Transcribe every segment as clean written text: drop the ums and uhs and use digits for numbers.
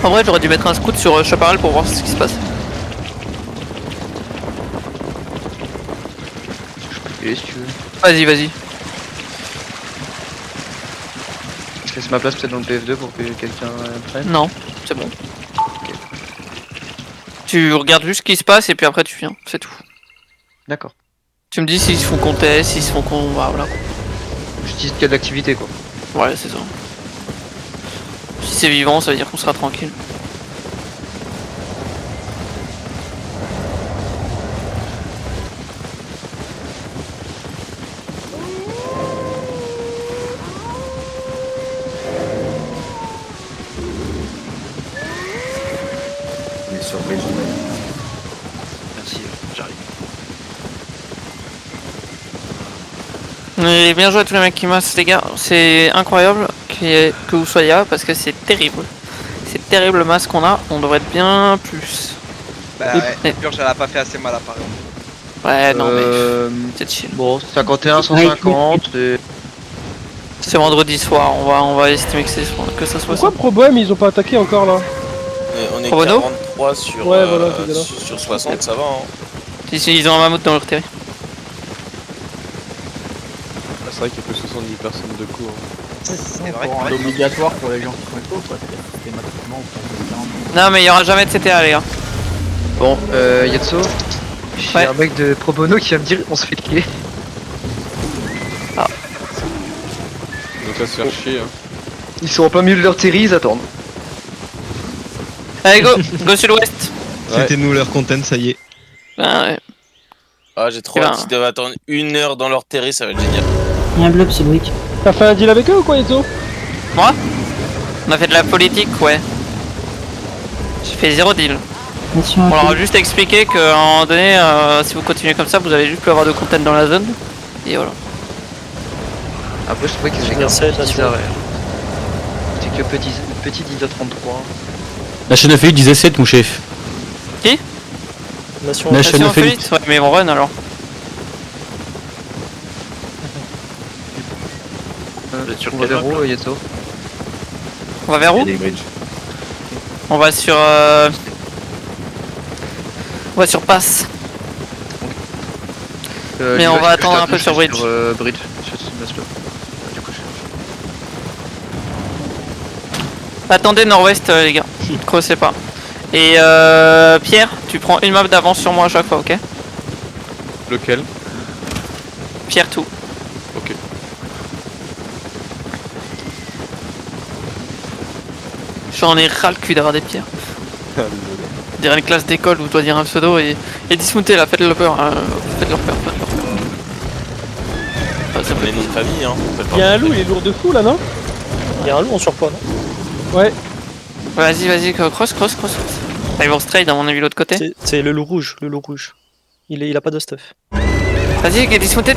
En vrai, j'aurais dû mettre un scout sur Chaparral pour voir ce qui se passe. Et si tu veux. Vas-y, vas-y. Je laisse ma place peut-être dans le PF2 pour que quelqu'un prenne. Non, c'est bon. Tu regardes juste ce qui se passe et puis après tu viens, c'est tout. D'accord. Tu me dis s'ils se font contest, s'ils se font voilà. Je dis qu'il y a de l'activité quoi. Ouais, c'est ça. Si c'est vivant, ça veut dire qu'on sera tranquille. On est surpris, j'imagine. Merci, j'arrive. Et bien joué à tous les mecs qui massent les gars, c'est incroyable que vous soyez là parce que c'est terrible. C'est terrible le masse qu'on a, on devrait être bien plus. Bah ouais, Purge elle a pas fait assez mal apparemment. Ouais, non mais c'est chill. Bon, 51, 150 et... C'est vendredi soir, on va estimer que ça soit Pourquoi ça. Pro-Bohème ils ont pas attaqué encore là? On est Probono 43 sur, Ouais, voilà, c'était là. sur 60, ça va hein. Si, ils ont un mammouth dans leur terrain. C'est vrai qu'il y a que 70 personnes de coup. C'est vrai que C'est obligatoire pour les gens qui sont chauds, quoi. C'est systématiquement au fond de 40. Non mais il y aura jamais de CTA les gars. Bon, Yatso, j'ai Ouais. un mec de Pro Bono qui va me dire on se fait killer. Donc à se faire chier. Hein. Ils sont en plein milieu de leur terry, ils attendent. Allez go, go sud-ouest. C'était nous leur content, ça y est. Ah, ouais. Ah j'ai trop Eh ben. hâte, ils doivent attendre 1 heure dans leur terrain, ça va être génial. Il y a un blob, c'est brique. T'as fait un deal avec eux ou quoi, Eto? Moi on a fait de la politique, ouais. J'ai fait 0 deal. Mission On leur a incluse. juste expliqué qu'à un moment donné, si vous continuez comme ça, vous allez juste plus avoir de content dans la zone. Et voilà. Après, je trouvais que j'ai Merci, un petit arrêt. C'est que petit 10-33. La chaîne fait 17 mon chef. Qui Nation Ah, La si chaîne on fait fait vite, ouais, mais on run alors. On va vers où, Yatso? On va vers Il y a où? des bridges. On va sur passe. Mais on va attendre un peu sur Bridge. Sur Bridge, sur Smash. Du coup, Attendez nord-ouest les gars, creusez pas. Et Pierre, tu prends une map d'avance sur moi à chaque fois, ok? Lequel? Pierre tout. Ok. J'en ai ras le cul d'avoir des pierres. On dirait une classe d'école où je dois dire un pseudo et dismounter là, faites-le peur, faites-leur peur, faites-leur peur. Ah, ça Les noms de famille hein. Il y a un loup, il est lourd de fou là, non? Il y a un loup en surpoids, non? Ouais. Vas-y, cross. Ils vont straight à mon avis l'autre côté. C'est le loup rouge, Il a pas de stuff. Vas-y, dismounter,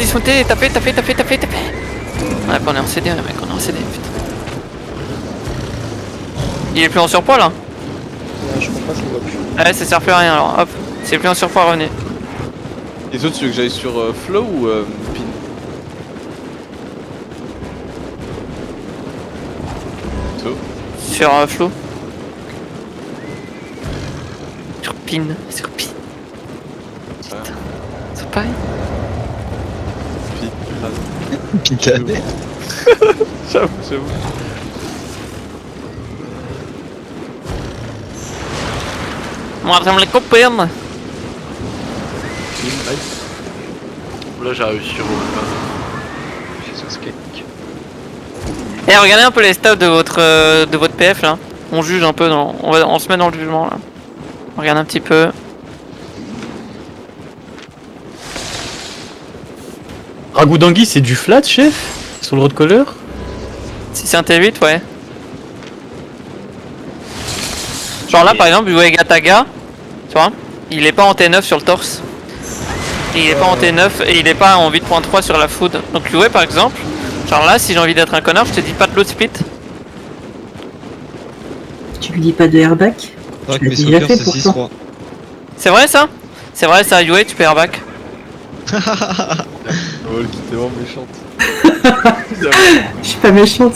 tapez. Ouais, on est en CD, mec, on est en CD, putain. Il est plus en surpoids là? Je comprends pas, je le vois plus. Ouais, ça sert plus à rien alors, hop. C'est plus en surpoids, revenez. Les autres, tu veux que j'aille sur Flow ou Pin? Flow. Sur Flo. Sur Pin. Ouais. C'est pareil. Pin. Pitanet. J'avoue. Moi, j'aime les copines. Là j'ai réussi sur Eh, regardez un peu les stats de votre PF là. On juge un peu, on se met dans le jugement là. On regarde un petit peu. Ragout d'anguille, c'est du flat, chef? Sur le road color? Si c'est un T8, ouais. Genre là par exemple, Uega Taga, tu vois, il est pas en T9 sur le torse. Et il est pas en T9 et il est pas en 8.3 sur la food. Donc Uwe par exemple, genre là si j'ai envie d'être un connard, je te dis pas de loot split. Tu lui dis pas de airbag? Ouais, l'as mais déjà Soccer, fait c'est pourtant. 6-3. C'est vrai ça? C'est vrai ça, Uwe, tu peux airback. Oh, elle qui était vraiment méchante. Je suis pas méchante.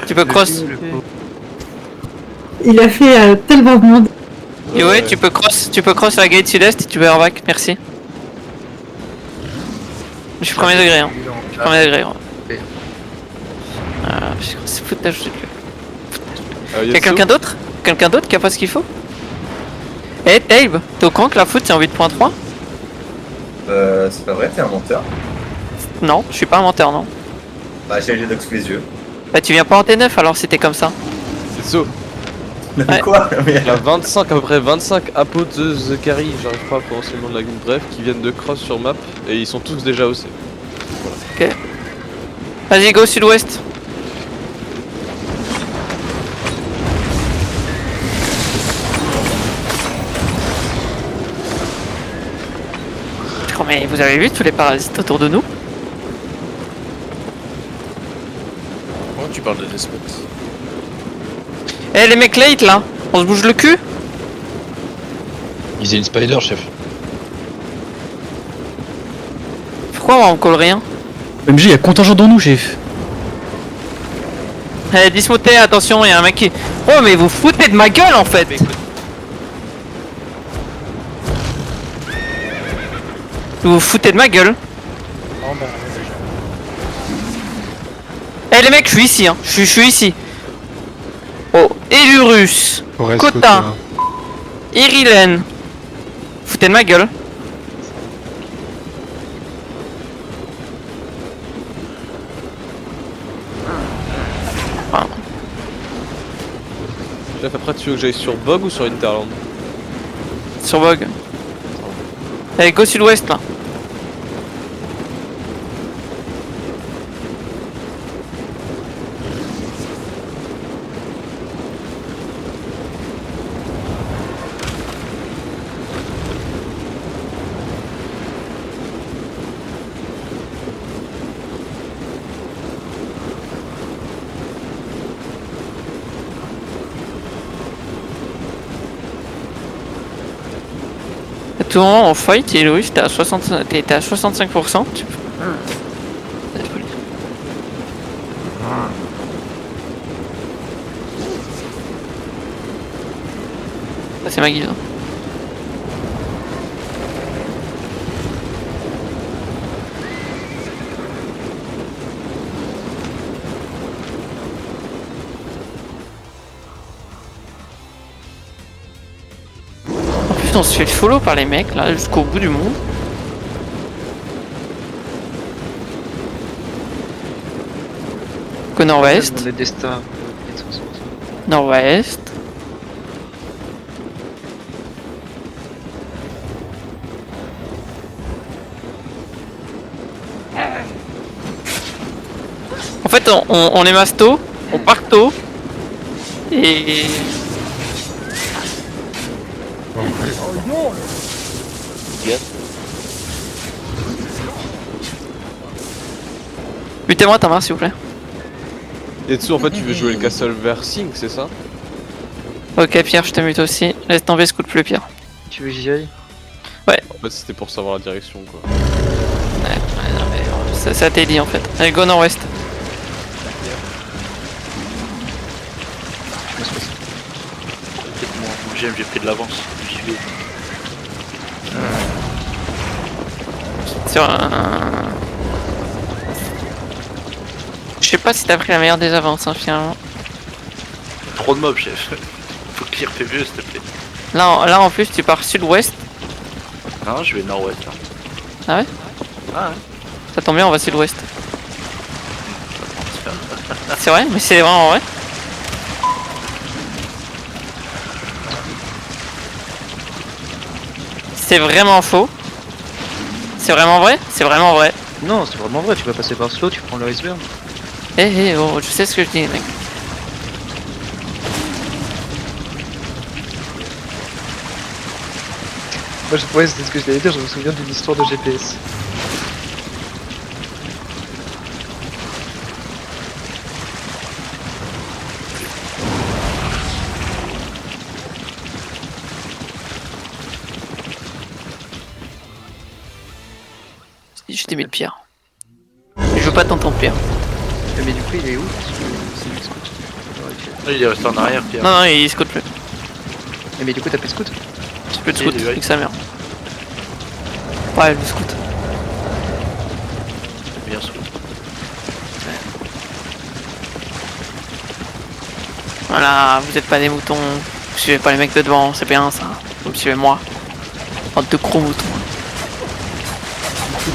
Tu peux cross. Il a fait tellement de monde. Yoé, tu peux cross la gate sud-est et tu peux airback, merci. Je suis premier degré, hein. Je suis premier degré, ouais. C'est foutage de gueule. Y'a quelqu'un d'autre? Quelqu'un d'autre qui a pas ce qu'il faut? Eh Tabe, t'es au courant que la foot c'est en 8.3? C'est pas vrai, t'es un menteur. Non, je suis pas un menteur, non. Bah, j'ai les docs sous les yeux. Bah tu viens pas en T9 alors si t'es comme ça. C'est ça. Ouais. Quoi? Mais... Il y a 25, à peu près 25 apôtres The Carry, j'arrive pas à prononcer le nom de la game, bref, qui viennent de cross sur map et ils sont tous déjà OC. Ok. Vas-y, go sud-ouest. Oh, mais vous avez vu tous les parasites autour de nous? Pourquoi tu parles de Despot? Eh les mecs late là, on se bouge le cul? Ils aient une spider, chef. Pourquoi on colle rien? MJ, il y a contingent dans nous, chef. Eh dismoté, attention, il y a un mec qui... Oh mais vous foutez de ma gueule en fait! Vous vous foutez de ma gueule? Eh les mecs, je suis ici, hein. Je suis ici. Oh, Elurus, Kota, Irilen. Foutez de ma gueule. Chef, après tu veux que j'aille sur Bog ou sur Interland? Sur Vogue. Allez, go sud-ouest là. Tout le monde en fight et Louis t'es à 65%. Tu peux... Ça c'est ma guilde. On se fait follow par les mecs là jusqu'au bout du monde. Go nord-ouest. On est des stars. Nord-ouest. En fait on est masto, on parto et... Butez-moi ta main s'il vous plaît. Et dessous en fait tu veux jouer le castle vers Sing, c'est ça? Ok Pierre, je te mute aussi. Laisse tomber ce coup de plus Pierre. Tu veux que j'y aille? En fait c'était pour savoir la direction quoi. Ouais, non, mais ça t'est dit en fait. Allez go nord-ouest. J'ai pris de l'avance, j'y vais. Sur un... Je sais pas si t'as pris la meilleure des avances hein, finalement. Trop de mobs, chef. Faut clear tes vieux, s'il te plaît. Là en plus tu pars sud-ouest. Non, je vais nord-ouest là. Ah ouais? Ah ouais. Ça tombe bien, on va sud-ouest. C'est vrai? Mais c'est vraiment vrai? C'est vraiment faux? C'est vraiment vrai? C'est vraiment vrai. Non, c'est vraiment vrai, tu vas passer par slow, tu prends le iceberg. Eh oh, je sais ce que je dis mec. Moi, ouais, c'était ce que je voulais dire, je me souviens d'une histoire de GPS. Je t'ai mis le pire. Je veux pas t'entendre pire. Mais du coup, il est où? C'est lui, Il est resté en arrière, Pierre. Non, non, il scout plus. Mais du coup, t'as plus de scout? J'ai plus de Si, scout, il est avec sa mère. Ouais, le scout. Bien sûr. Voilà, vous êtes pas des moutons. Vous suivez pas les mecs de devant, c'est bien ça. Vous me suivez moi. Bande de gros moutons.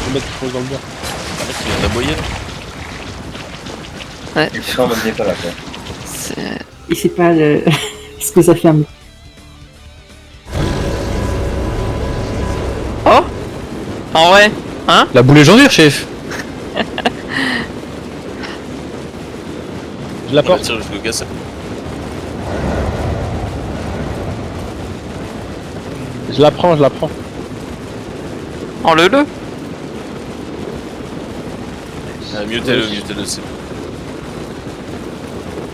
Le mec qui pose dans le bois. Le mec, il vient d'aboyer. Ouais, Du coup, on n'est pas là, quoi. c'est... Il sait pas ce que ça fait un mouton. Oh. En vrai. Hein? La boule légendaire, chef. Je la On la porte. tire jusqu'au casse. Je la prends, je la prends. En le. Ah, mutez-le, c'est bon.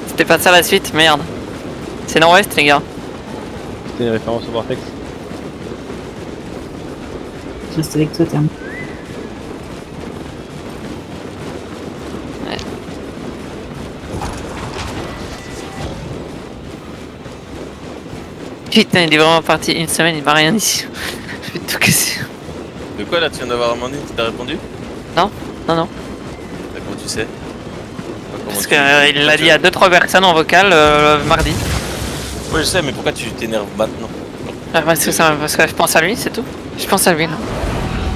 C'était pas ça la suite, merde. C'est nord-ouest les gars. C'était une référence au vortex. Je reste avec toi, Terme. Putain, il est vraiment parti une semaine, il m'a rien dit. Je vais tout casser. De quoi là, tu viens d'avoir Amandine qui t'a répondu? Non, non. Bah, comment tu sais? Parce qu'il l'a dit à 2-3 personnes en vocal mardi. Ouais, je sais, mais pourquoi tu t'énerves maintenant? Ah, parce que je pense à lui, c'est tout. Je pense à lui là.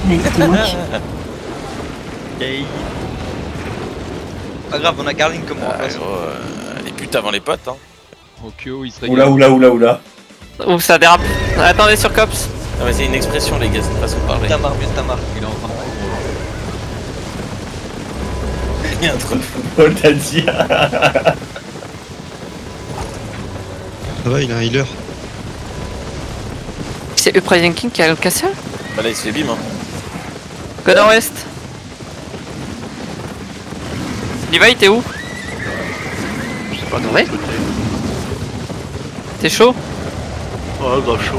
Mais il te manque. Pas grave, on a Carling comme moi. Ah, gros, les putes avant les potes, hein. Oula, oula, oula, oula. Ouh, ça dérape. Attendez sur Cops. Ah, mais c'est une expression, les gars, c'est une façon de parler. Tamar, mais Tamar. Il est en train de Il y a un truc de football, t'as dit. Ça va, il a un healer. C'est Uprising King qui a le casseur. Bah là, il se fait bim, hein. Go nord-ouest. Levi, t'es où? Je sais pas, Ouais. T'es chaud? Oh, grave chaud.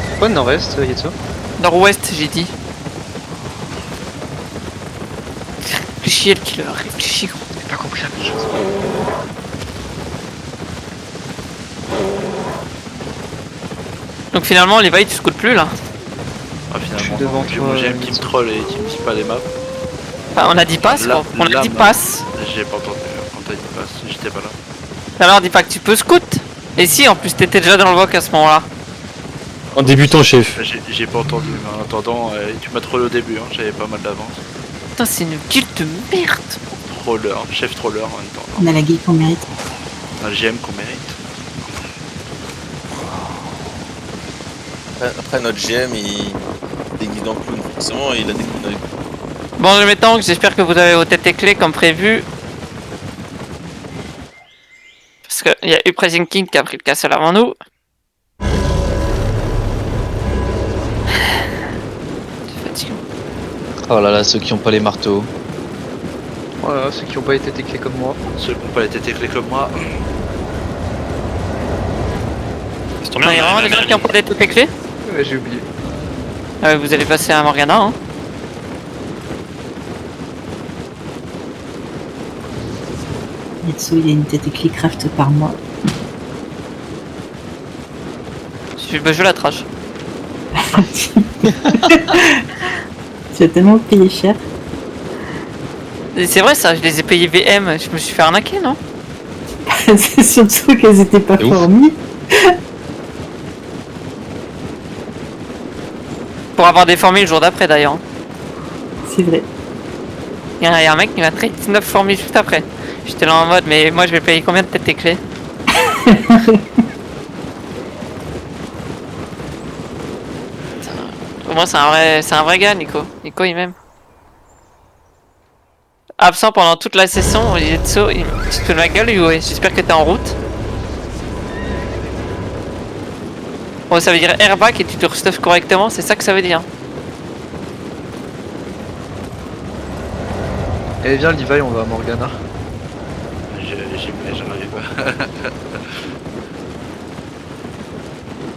Pourquoi nord-est, Yetsu? Nord-ouest, j'ai dit. Réfléchis, le killer, réfléchis gros. J'ai pas compris la même chose. Donc finalement, Levi, tu scoutes plus là. Ah, Je suis finalement, devant non. Puis toi, moi, j'aime qui me Yetsu. troll et qui me dit pas les maps. Enfin, on a dit passe, Là- quoi. On a là, dit bah. passe. J'ai pas entendu quand t'as dit passe, j'étais pas là. Alors, dis pas que tu peux scout. Et si, en plus, t'étais déjà dans le voc à ce moment-là. En débutant, chef. J'ai pas entendu, mais en attendant, tu m'as trollé au début, hein. J'avais pas mal d'avance. Putain, c'est une guilde de merde. Troller, chef troller en même temps. On a la guille qu'on mérite. Un GM qu'on mérite. Après notre GM, il déguise en clown. Forcément, il a des clowns avec lui. Bon, je m'étends, j'espère que vous avez vos têtes et clés comme prévu. Parce qu'il y a Uprising King qui a pris le castle avant nous. C'est fatigant. Oh là là, ceux qui ont pas les marteaux. Voilà, ceux qui ont pas été téclés comme moi. Ceux qui n'ont pas les têtes éclairs comme moi. Non, il y a vraiment des gens qui ont pas des têtes et clés. Ouais, j'ai oublié. Vous allez passer à Morgana, hein. Yetsu, il a une tête écrit craft par mois. Je la trash. Tu as tellement payé cher. Et c'est vrai ça, je les ai payés VM, je me suis fait arnaquer, non? C'est surtout qu'elles étaient pas C'est ouf. fournies. Pour avoir des formules le jour d'après d'ailleurs. C'est vrai. Il y a un mec qui m'a traité 19 formules juste après. J'étais là en mode, mais moi je vais payer combien de têtes et clés? Au moins c'est un vrai gars, Nico. Nico il m'aime. Absent pendant toute la session, il est saut, il se fait de ma gueule, ouais. J'espère que t'es en route. Bon, ça veut dire airback et tu te restuffes correctement, c'est ça que ça veut dire. Allez, viens, Levi, on va à Morgana. J'arrive.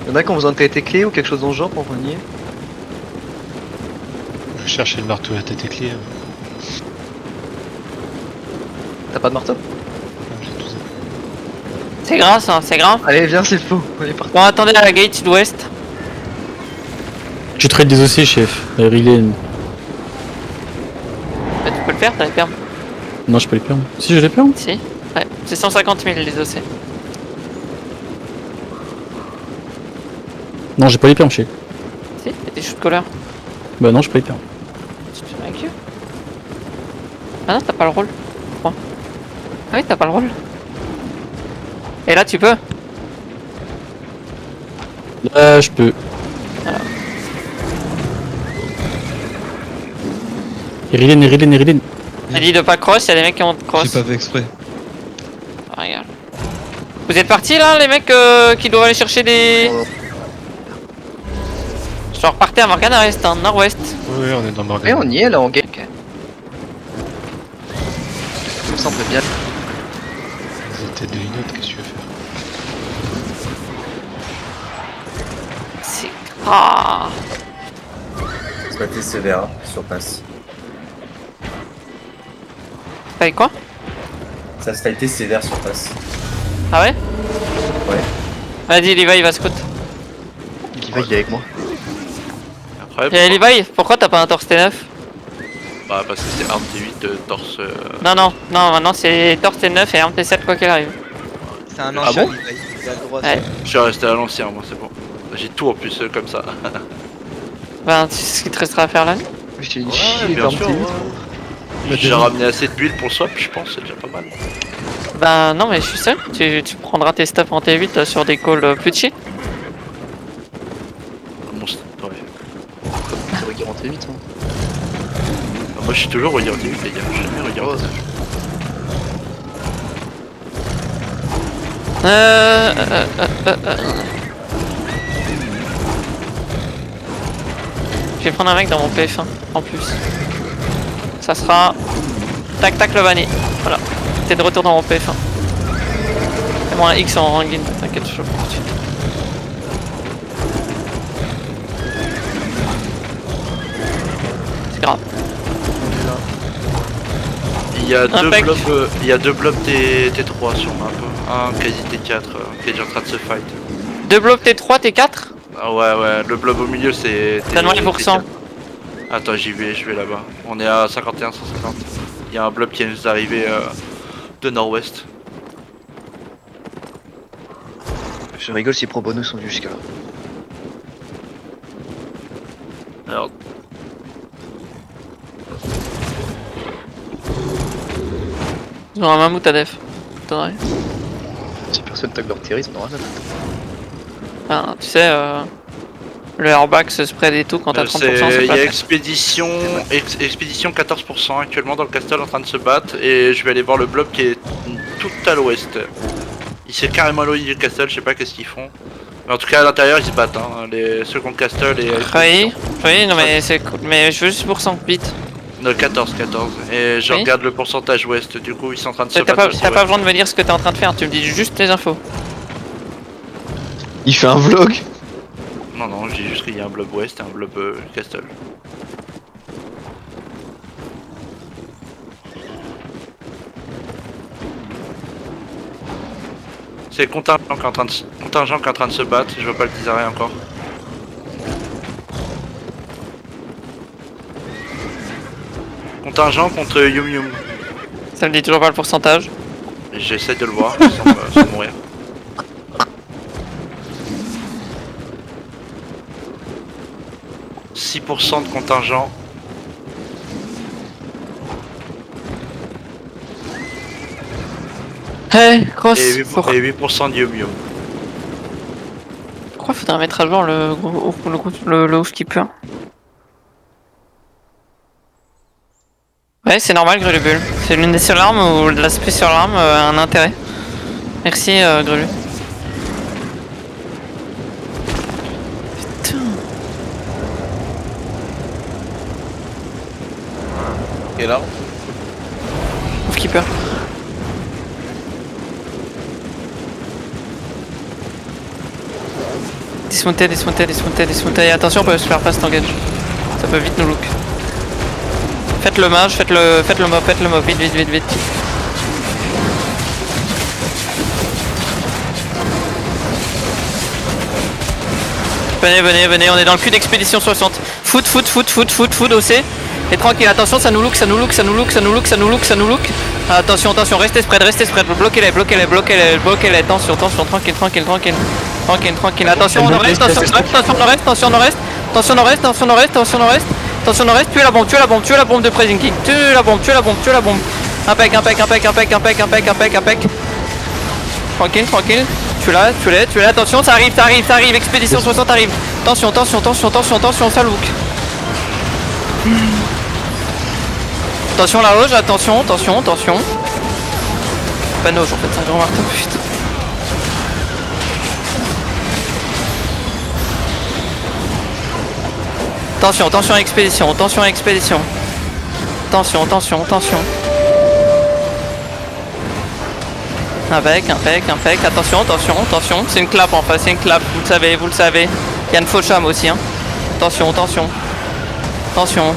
Y'en a qui ont besoin de tête clés ou quelque chose dans le genre pour venir. Je cherchais le marteau à tête clé. T'as pas de marteau? C'est grand ça, c'est grand. Allez, viens, c'est faux. On est parti. Bon, attendez à la gate sud-ouest. Je trade des OC, chef. Rillen. Bah, tu peux le faire, t'as les permes. Non, je peux les perdre. Si, je les perds. Si. Ouais, c'est 150 000 les OC. Non, j'ai pas les permes, chef. Si, y'a des shoot callers. Bah non, je peux les perdre. Tu te fais avec eux. Ah non, t'as pas le rôle. Je crois. Ah oui, t'as pas le rôle. Et là, tu peux. Là, je peux. Voilà. Rillen. Il dit de pas cross, y'a des mecs qui ont cross. J'ai pas fait exprès. Ah, regarde. Vous êtes partis là, les mecs qui doivent aller chercher des. Genre partez à Morgan Rest, hein, nord-ouest. Oui, on est dans Morgan. Mais on y est là, on gagne. Comme ça, on peut bien. Vous êtes de une autre, qu'est-ce que tu veux faire? C'est grave. Ça a été sévère sur passe. Avec quoi? Ça a été sévère sur passe. Ah ouais? Ouais. Vas-y, Levi, il va scout. Levi, il est avec moi. Et Levi, pourquoi t'as pas un torse T9? Bah parce que c'est arme T8 torse. Non, maintenant c'est torse T9 et arme T7 quoi qu'il arrive. C'est un Ah ancien bon? il a le droit. Ouais. Je suis resté à l'ancien, moi c'est bon. J'ai tout en plus comme ça. Ben, tu sais ce qu'il te restera à faire là? J'ai une Ouais, chier bien d'arme sûr. T8. J'ai ramené assez de build pour le swap, je pense, c'est déjà pas mal. Ben non, mais je suis seul. Tu prendras tes stuff en T8 sur des calls plus cheat. Mon ouais. C'est vrai qu'il rentrait vite. Hein. Moi je suis toujours regardé T8 les gars, j'ai jamais regardé. Je vais prendre un mec dans mon PF1 en plus. Ça sera tac tac le vanille. Voilà. T'es de retour dans mon PF1. Fais-moi un X en rangin, t'inquiète, je le prends tout de suite. C'est grave. Il y a Impec. deux blobs T3 sur map, un quasi T4 qui est déjà en train de se fight. Deux blocs T3, T4. Ah ouais, le blob au milieu c'est Donne-moi les pourcents. Attends, je vais là-bas. On est à 51, 150. Il y a un blob qui est arrivé de nord-ouest. Je rigole si Pro Bonus sont jusqu'à là. Alors, Ils ont un mammouth à def. T'aurais. Si personne tag leur terrorisme, on aura ça. Enfin, tu sais, le airback se spread et tout quand t'as 30%. il y pas a fait. expédition 14% actuellement dans le castle en train de se battre et je vais aller voir le blob qui est tout à l'ouest. Il s'est carrément éloigné du castle, je sais pas qu'est-ce qu'ils font. Mais en tout cas à l'intérieur ils se battent, hein, les secondes castle et Oui, non mais c'est cool. Mais je veux juste pour 100 bits. 14 et je Oui. regarde le pourcentage ouest, du coup ils sont en train de se T'as battre. pas besoin de me dire ce que t'es en train de faire, tu me dis juste les infos. Il fait un vlog. Non, je dis juste qu'il y a un blob ouest et un blob castle. C'est contingent qui est en train de se battre, je vois pas le Tizaré encore. Contingent contre Yum Yum. Ça me dit toujours pas le pourcentage. J'essaie de le voir sans mourir. « 6% de contingent. Hey, cross. Et 8% de Yum Yum. Pourquoi faudrait mettre à jour le housekeeper? Ouais, c'est normal, Grelubule. C'est l'une des seules armes où l'aspect sur l'arme a un intérêt. Merci, Grelu. Putain. Et là, Housekeeper. Dismounter. Attention, on peut se faire pas cet engage. Ça peut vite nous look. Faites le mage, faites le mob, vite. venez, on est dans le cul d'expédition 60. Foot, OC. Et tranquille, attention, ça nous look. Attention, restez spread, bloquez-les, attention, tranquille. Attention, on reste, tuez la bombe de Pressing King, tuez la bombe. Impec. Tranquille. Tu l'as, attention, ça arrive, expédition 60 arrive. Attention, ça look. Attention la loge, attention. Pas noge en fait, c'est un grand marteau, putain. Attention à expédition. Attention. Impec, attention, c'est une clap en face, vous le savez. Il y a une faux cham aussi, hein. Attention.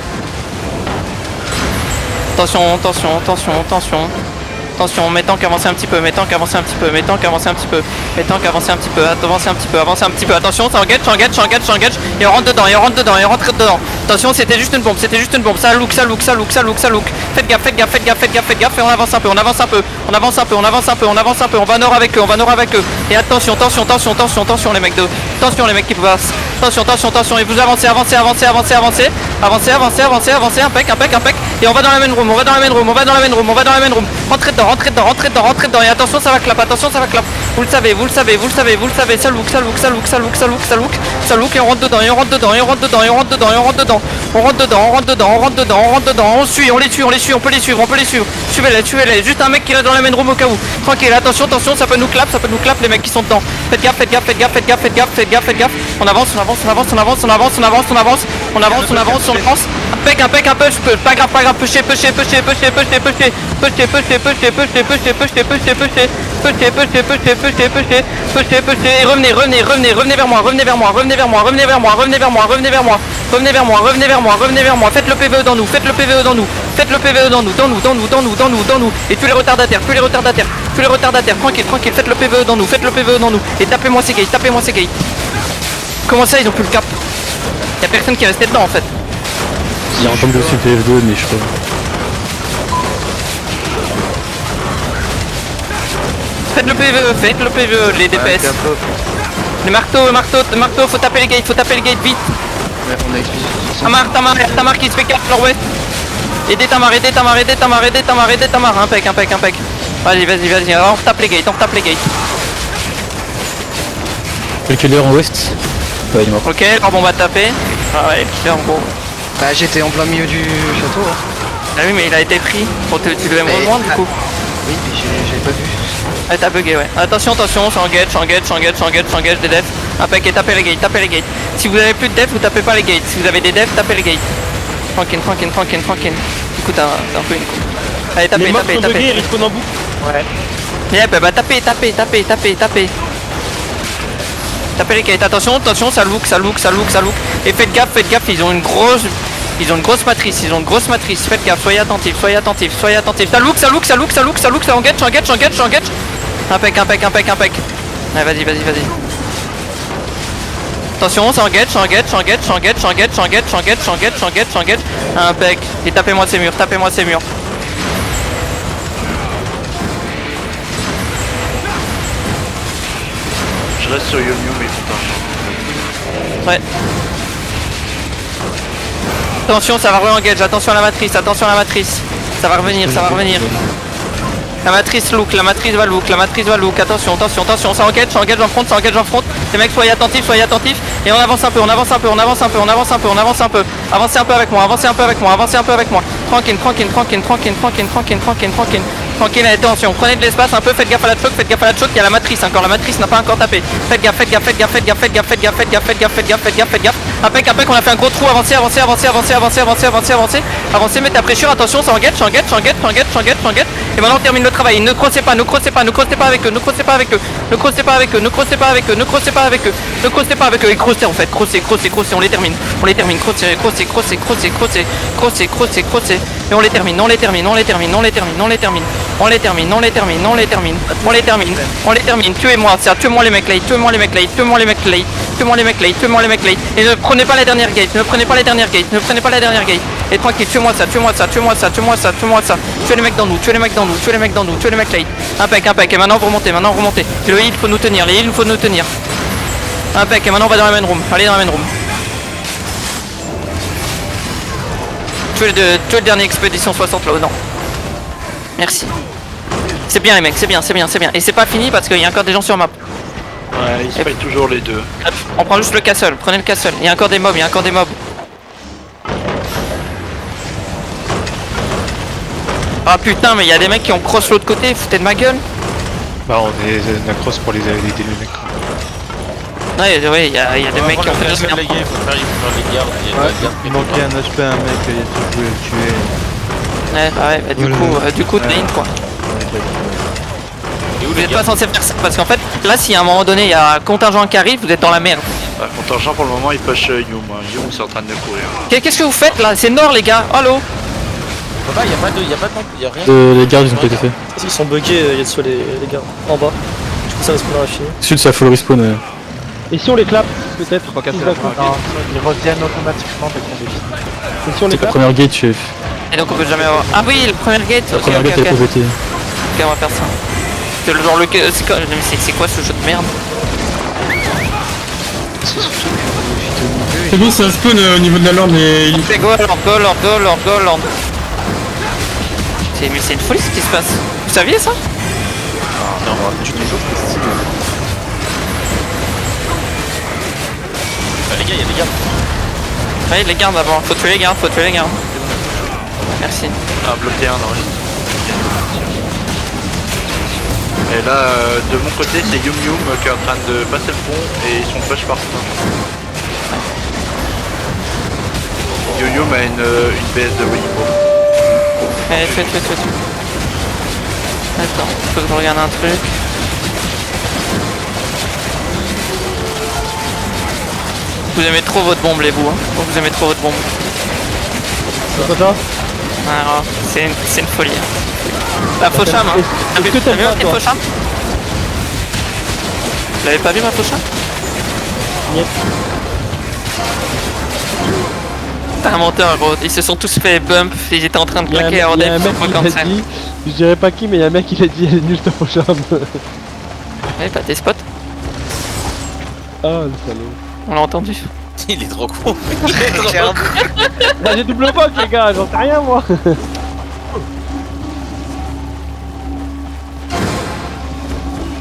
Mettons qu'avancer un petit peu, avancez un petit peu, attention, ça engage, et on rentre dedans, attention, c'était juste une bombe, ça look, faites gaffe, et on avance un peu, on va nord avec eux, et attention, les mecs qui passent, attention, et vous avancez, impec, et on va dans la main room, rentrez dedans, et attention ça va clap, vous le savez, ça look, et on rentre dedans, on les suit, on peut les suivre, suivez-les, juste un mec qui reste dans la main room au cas où, tranquille, attention, ça peut nous clap les mecs qui sont dedans, faites gaffe, on avance, impec, pas grave, pushez, et revenez vers moi, faites le PVE dans nous, et tous les retardataires, tranquille, faites le PVE dans nous, et tapez-moi ces gates. Comment ça ils ont plus le cap? Y'a personne qui est resté dedans en fait. Il y a un tombe de CTF2, mais je crois. Faites le PVE, les DPS. Les marteaux, faut taper les gates vite. Ouais, on a expédition. Tamar qui se fait 4 nord-ouest. Aidez Tamar, impec. Vas-y, on retape les gates. Le killer en ouest. Ouais, il est mort. Ok, alors on va taper. Ah ouais, killer en gros. Bah j'étais en plein milieu du château. Hein. Ah oui, mais il a été pris. Bon, tu devais me rejoindre du coup. Oui, mais j'avais pas vu. Ah, t'as bugué, ouais. Attention, ça engage des devs. Impec, et tapez les gates. Si vous avez plus de devs, vous tapez pas les gates. Si vous avez des devs, tapez les gates. Tranquille. Du coup, t'as un peu une coupe. Allez, tapez. Ils spawnent en boucle. Ouais. Yep, bah tapez. Tapez les gates, attention, ça look. Et faites gaffe, ils ont une grosse matrice, faites gaffe, soyez attentifs. Ça look, ça engage. Impec. Allez, vas-y. Attention, ça engage. Impec. Et tapez-moi ces murs. Je reste sur Yomium mais putain. Ouais. Attention, ça va re-engage, attention à la matrice. Ça va revenir. La matrice va look, attention, ça engage en front, les mecs soyez attentifs, et on avance un peu, avancez un peu avec moi, tranquille, attention, prenez de l'espace un peu, faites gaffe à la choc, il y a la matrice n'a pas encore tapé, faites gaffe, impec, on a fait un gros trou, avancez, mettez la pression, attention, ça engage, Et maintenant on termine le travail. Ne crossez pas, ne crossez pas, ne crossez pas avec eux, ne crossez pas avec eux, ne crossez pas avec eux, ne crossez pas avec eux, ne crossez pas avec eux, ne crossez pas avec eux. Et crossez en fait, crossez, on les termine, crossez, et on les termine, on les termine, tuez-moi ça, tuez-moi les mecs late, tuez-moi les mecs late, et ne prenez pas la dernière gate, et tranquille, tuez-moi ça, tuez les mecs dans nous, tuez les mecs late, impec, et maintenant vous remontez, et le heal faut nous tenir, impec, et maintenant on va dans la main room, allez dans la main room. Tuez le dernier expédition 60 là-haut, non. Merci. C'est bien les mecs, c'est bien. Et c'est pas fini parce qu'il y a encore des gens sur map. Ouais, ils se payent toujours les deux. On prend juste le castle, prenez le castle. Il y a encore des mobs, Ah putain, mais il y a des mecs qui ont cross l'autre côté, foutez de ma gueule. Bah on est cross pour les aider les mecs. Ouais, il y a des mecs qui ont fait les gars, il faut faire les gardes. Il manquait un HP à un mec, il pouvait le tuer. Ouais, bah du coup, t'es in quoi. Vous êtes pas censé faire ça parce qu'en fait, là, si à un moment donné il y a un contingent qui arrive, vous êtes dans la merde. Bah, contingent pour le moment il push Yum. Yum c'est en train de courir. Qu'est-ce que vous faites là? C'est nord les gars, allo. Papa, y'a pas de rien. Les gardes ils ont pas été faits. Ils sont buggés, il y a de les gars, en bas. Du coup ça respawn à la fini. Sud ça full respawn. Ouais. Et si on les clappe, peut-être Ils reviennent automatiquement dès qu'on définit. Et si on les C'est la clappe première gate chef. Et donc on peut jamais avoir. Ah oui, le premier gate. La première gate elle peut voter. Ok, on va faire ça. C'est le genre le. C'est quoi ce jeu de merde? C'est bon, ça spawn au niveau de la lande mais il C'est Gold. Mais c'est une folie ce qui se passe. Vous saviez ça? Non, tu te joues, c'est stylé. Les gars, y'a des gardes. Ouais, les gardes avant. Faut tuer les gardes. Merci. Ah, bloqué un, non. Et là, de mon côté, c'est Yum qui est en train de passer le pont et ils sont push partout. Yum a une BS de Weibo. Allez, fais. Attends, faut que je regarde un truc. Vous aimez trop votre bombe les bouts, hein. Vous aimez trop votre bombe. C'est ça. Alors, c'est une folie. Hein. La Faucham, hein. T'as vu ma petite Faucham? Vous l'avez pas vu ma Faucham? Niet. T'es un menteur gros, ils se sont tous fait bump, ils étaient en train de claquer à Il y a un mec qui a dit, je dirais pas qui, mais il y a un mec qui a dit elle est nulle ta prochaine. Ouais, bah tes spots, Ah le salaud. on l'a entendu. Il est trop con. Bah j'ai double box les gars, j'en sais rien moi.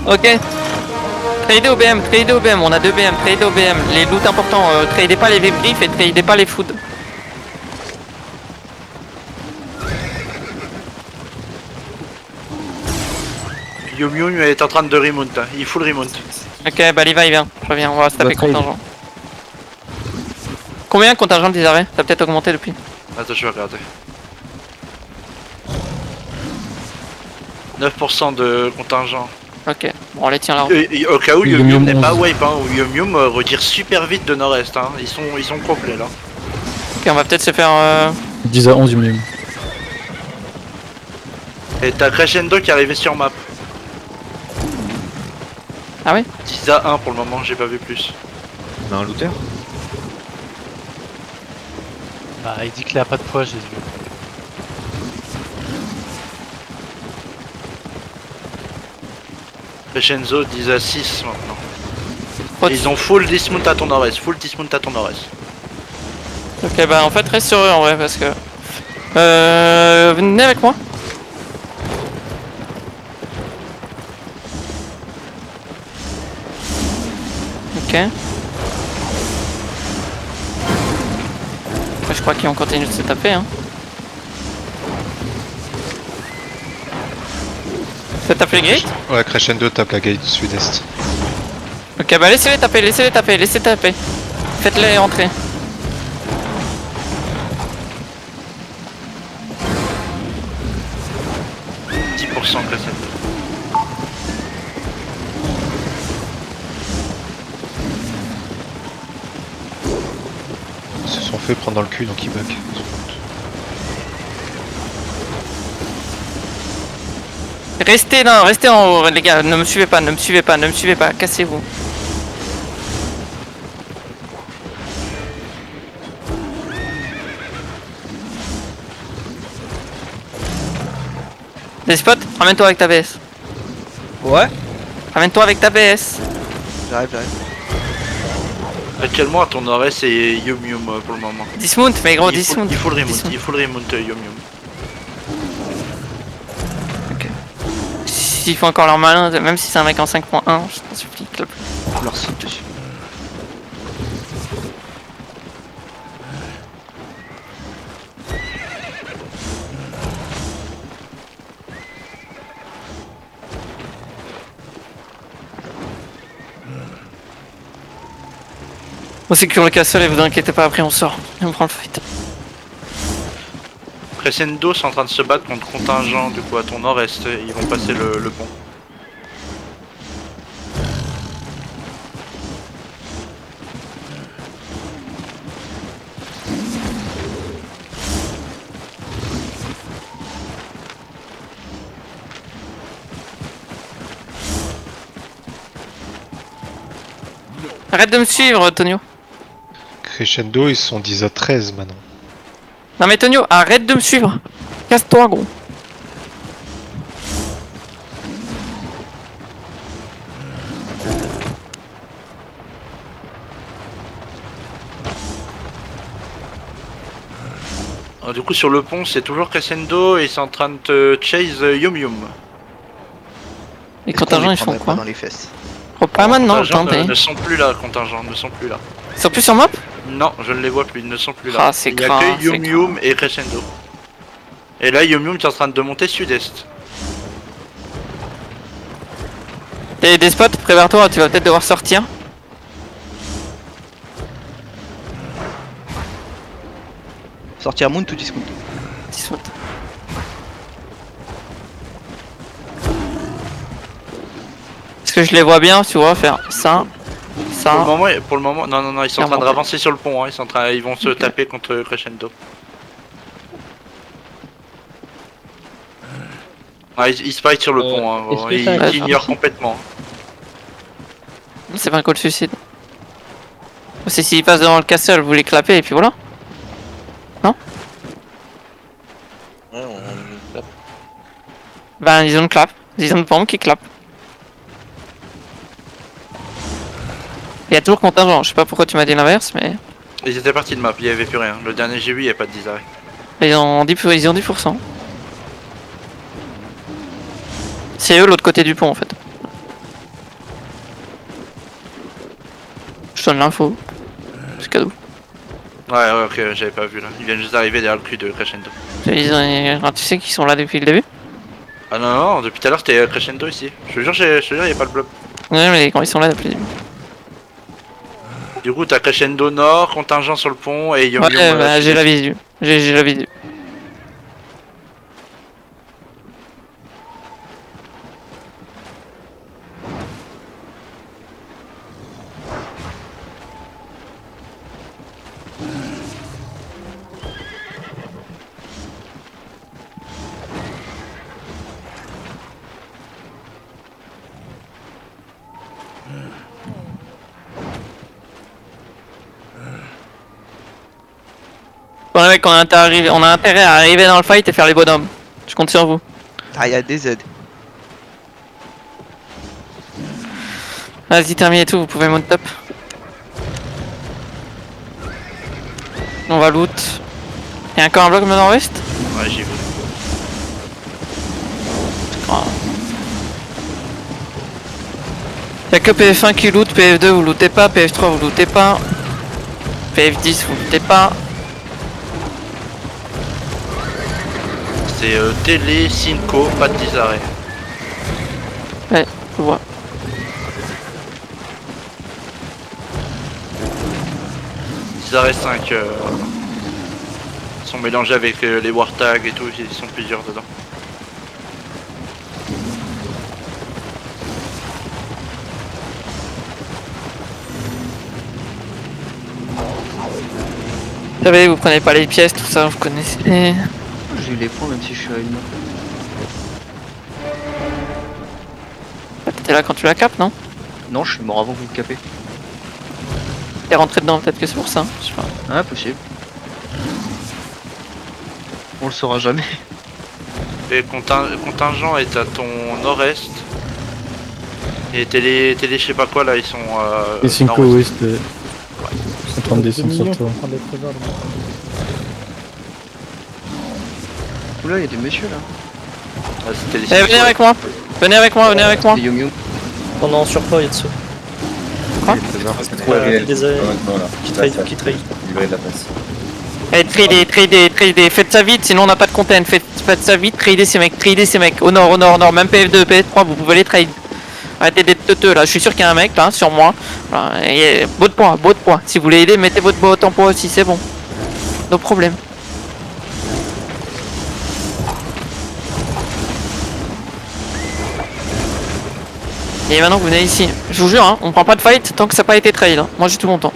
Ok. Tradez OBM, on a 2 BM, tradez OBM. Les loots importants, tradez pas les V-briefs et tradez pas les foods. Yum est en train de remount, il full remount. Ok, bah il vient, je reviens, on va se taper contingent. Combien contingent des arrêts? Ça a peut-être augmenté depuis. Attends, je vais regarder. 9% de contingent. Ok, bon on les tient là. Au cas où Yum n'est pas wipe, hein, ou Yum retire super vite de nord-est, hein. Ils sont complets là. Ok, on va peut-être se faire... 10 à 11 du minimum. Et t'as Crescendo qui est arrivé sur map. Ah oui? 10 à 1 pour le moment, j'ai pas vu plus. On a un looter. Bah il dit qu'il a pas de poids, j'ai vu. Crescendo 10 à 6 maintenant. Et ils ont full dismount à ton nord-est, Ok, bah en fait reste sur eux en vrai parce que... venez avec moi. Ok. Ouais, je crois qu'ils ont continué de se taper hein. Ça tape les gates? Ouais, Crescendo tape la gate sud-est. Ok, bah laissez-les taper. Faites-les entrer. Ils se sont fait prendre dans le cul donc ils bug. Restez là, restez en haut les gars, ne me suivez pas, ne me suivez pas, ne me suivez pas, cassez-vous. Des spots, ramène-toi avec ta BS. Ouais. Ramène-toi avec ta BS. J'arrive. Actuellement à ton nord-est c'est Yum Yum pour le moment. Dismount, mais gros, dismount. Il faut le remote, Dismount. il faut le remote Yum Yum. S'ils font encore leur malin, même si c'est un mec en 5.1, je t'en supplie, clap. Je leur saute dessus. On sécure le castle et vous inquiétez pas, après on sort. Et on prend le fight. Crescendo sont en train de se battre contre contingent du coup à ton nord-est, ils vont passer le pont. Arrête de me suivre, Tonio. Crescendo, ils sont 10 à 13 maintenant. Non mais Tonio, arrête de me suivre. Casse-toi, gros. Alors, du coup sur le pont c'est toujours Crescendo et ils sont en train de te chase Yum Yum. Les contingents ils font quoi dans les fesses. Oh, pas maintenant, Contingents tentez. ne sont plus là, contingents ne sont plus là. Ils sont plus sur map? Non, je ne les vois plus, ils ne sont plus là. Ah, c'est Il y a grave, que c'est Yum Yum et Crescendo. Et là Yum Yum est en train de monter sud-est. T'as des spots, prépare-toi, tu vas peut-être devoir sortir. Sortir Moon ou Discount. Dismount. Parce que je les vois bien, tu vois, faire ça, ça. Pour le moment, non, ils sont en train de avancer sur le pont, hein, ils vont se taper contre Crescendo. Ah, ils se fight sur le pont, hein, est-ce que ils ça- ignorent complètement. C'est pas un call suicide. C'est s'ils passent devant le castle, vous les clapez et puis voilà. Ouais, on tape. Ben ils ont une clap, ils ont une pompe qui clap. Il y a toujours contingent, je sais pas pourquoi tu m'as dit l'inverse, mais Ils étaient partis de map, il n'y avait plus rien. Le dernier j'ai vu, il n'y avait pas de 10 arrêts. ils ont 10%. C'est eux l'autre côté du pont en fait. Je donne l'info. C'est cadeau. Ouais, ok, j'avais pas vu là. Ils viennent juste d'arriver derrière le cul de Crescendo. Tu sais qu'ils sont là depuis le début? Ah non, depuis tout à l'heure c'était Crescendo ici. Je te jure, il n'y a pas le bloc. Ouais, mais quand ils sont là depuis le début. Du coup, t'as Crescendo nord, contingent sur le pont et Yum Ouais, Yum. bah, j'ai la visu. J'ai la visu. Bon les mecs, on a intérêt à arriver dans le fight et faire les bonhommes. Je compte sur vous. Ah, il y a des aides. Vas-y, terminez tout, vous pouvez monter top. On va loot. Y'a encore un bloc au nord-ouest? Ouais, j'ai vu. Y'a que PF1 qui loot, PF2 vous lootez pas, PF3 vous lootez pas. PF10 vous lootez pas. C'est télé, Cinco, pas de 10 arrêts. Ouais, je vois. Arrêts 5 sont mélangés avec les Wartag et tout, ils sont plusieurs dedans. savez, vous prenez pas les pièces, tout ça, vous connaissez. J'ai eu les points même si je suis à une main. T'étais là quand tu la capes, non? Non, je suis mort avant que vous le capez. T'es rentré dedans, peut-être que c'est pour ça. Je sais pas. Ah, possible. On le saura jamais. Et contingent est à ton nord-est. Et télé je sais pas quoi là, ils sont Les 5 nord-ouest. ouest. En train de descendre sur toi. Oula, il y a des messieurs là. Ah, c'était les Eh, venez avec moi. Venez avec moi, venez avec moi. C'est Yum Yum. Pendant surpoids, il y a dessous. Qui trahit. Livrer de la place. Eh, tradez, faites ça vite, sinon on n'a pas de content. Faites ça vite, tradez ces mecs. Au nord, même PF2, PF3, vous pouvez les trade. Arrêtez d'être teuteux là, je suis sûr qu'il y a un mec là, sur moi. Voilà. Et, beau de poids. Si vous voulez aider, mettez votre bot en poids aussi, c'est bon. No problème. Et maintenant vous venez ici. Je vous jure, hein, on prend pas de fight tant que ça n'a pas été trade. Hein. Moi j'ai tout mon temps.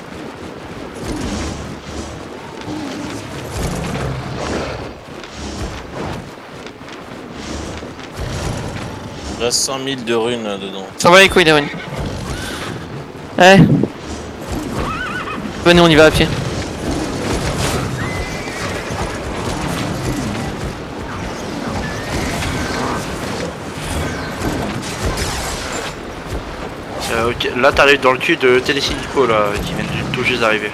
Il reste 100 000 de runes dedans. Ça va les couilles, Darwin. Eh. Venez, on y va à pied. Ok, là t'arrives dans le cul de Télécynico là, qui viennent tout juste d'arriver.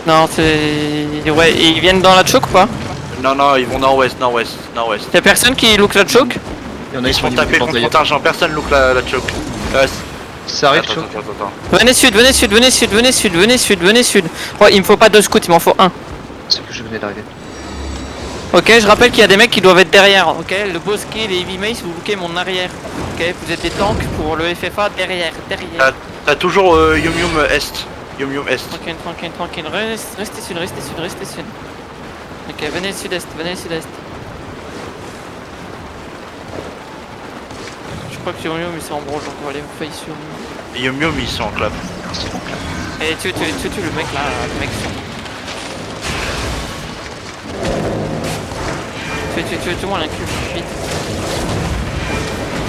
Non, c'est... Ouais, et ils viennent dans la choke ou pas? Non, ils vont nord-ouest. Y'a personne qui look la choke? Il y en a Ils qui se font sont taper contre contingent, personne look la choke. Ça arrive, Attends. Venez sud. Oh, il me faut pas 2 scouts, il m'en faut 1. C'est que je venais d'arriver. Ok, je rappelle qu'il y a des mecs qui doivent être derrière. Ok, le bosquet, les heavy mace, vous lookez mon arrière. Ok, vous êtes des tanks pour le FFA derrière. T'as toujours Yum Yum Est. Tranquille. Restez sud. Ok, venez sud-est. Je crois que Yum Yum ils sont en broche, donc on va aller vous faire sur Yum Yum ils sont en clap. Et tu le mec là, le mec sur. Tue-moi l'incul, vite.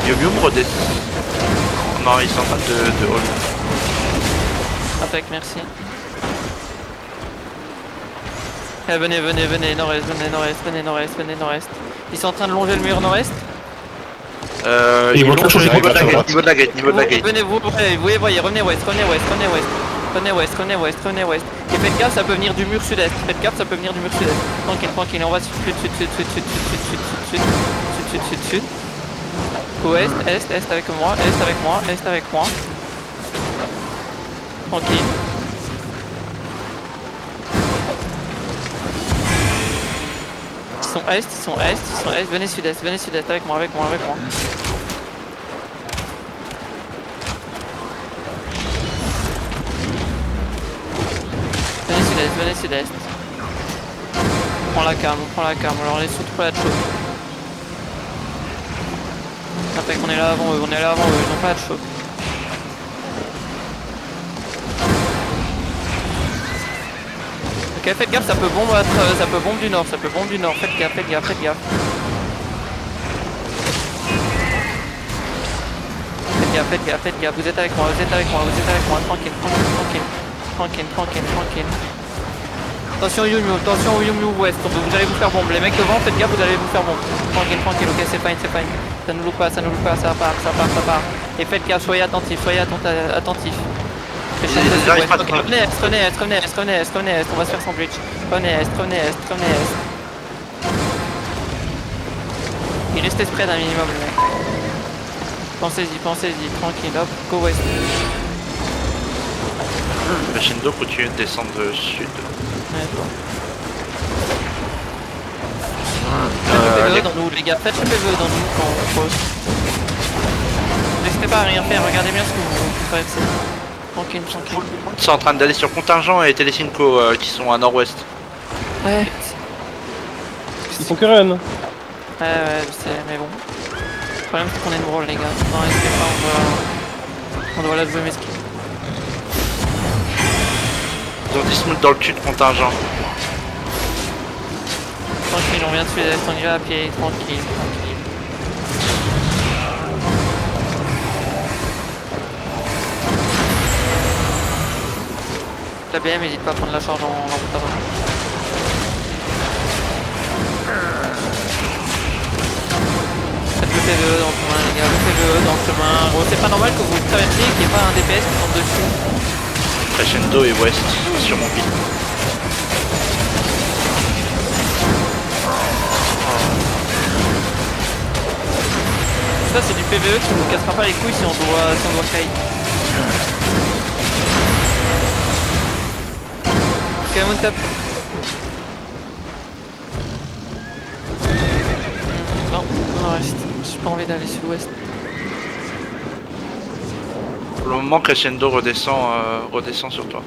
Yum Yum redescend. Non, ils sont en train de hold. Attaque, merci. Eh, venez, nord-est. Ils sont en train de longer le mur nord-est. Ils vont changer niveau de la gate. Venez, vous voyez, revenez ouest. Et faites gaffe, ça peut venir du mur sud-est. Tranquille, on va sud. Ouest, est avec moi. Tranquille. Ils sont est. Venez sud-est avec moi. Venez sud-est. On prend la calme, on leur laisse surtout pas la choke. Après qu'on est là avant eux, ils n'ont pas de choke. Ok, faites gaffe, ça peut bombe du nord, faites gaffe. Faites gaffe, vous êtes avec moi, tranquille. Attention Yum Yum West, vous allez vous faire bombe, les mecs devant, faites gaffe, vous allez vous faire bombe. Tranquille, ok, c'est fine. Ça nous loupe pas, ça part. Et faites gaffe, soyez attentifs. Revenez est, on va se faire sandwich. Revenez est. Il reste spread un minimum le mec. Pensez-y, tranquille, hop, go west. Le Shindo continue de descendre sud. PVE dans nous les gars, faites le PVE dans nous quand on pose. N'hésitez pas à rien faire, regardez bien ce que vous traversez. Tranquille. Ils sont en train d'aller sur contingent et Télécinco qui sont à nord-ouest. Ouais. Ils font que run. Ouais, je sais, mais bon. Le problème c'est qu'on est une roll les gars. Non, n'hésitez pas, on doit la jouer mesquine. Ils ont 10 minutes dans le cul de contingent. tranquille, on vient de sud-est, on y va à pied, tranquille, tranquille. La BM, n'hésite pas à prendre la charge en route avant. Faites le PVE dans le chemin, les gars, le PVE dans le chemin. Gros, c'est pas normal que vous traversiez et qu'il n'y ait pas un DPS qui tombe dessus. Crescendo et West sur mon pied. Ça, c'est du PVE qui nous cassera pas les couilles si on doit kite. Ok, on tape. Non, on reste. J'ai pas envie d'aller sur l'ouest. Pour le moment, Crescendo redescend sur toi.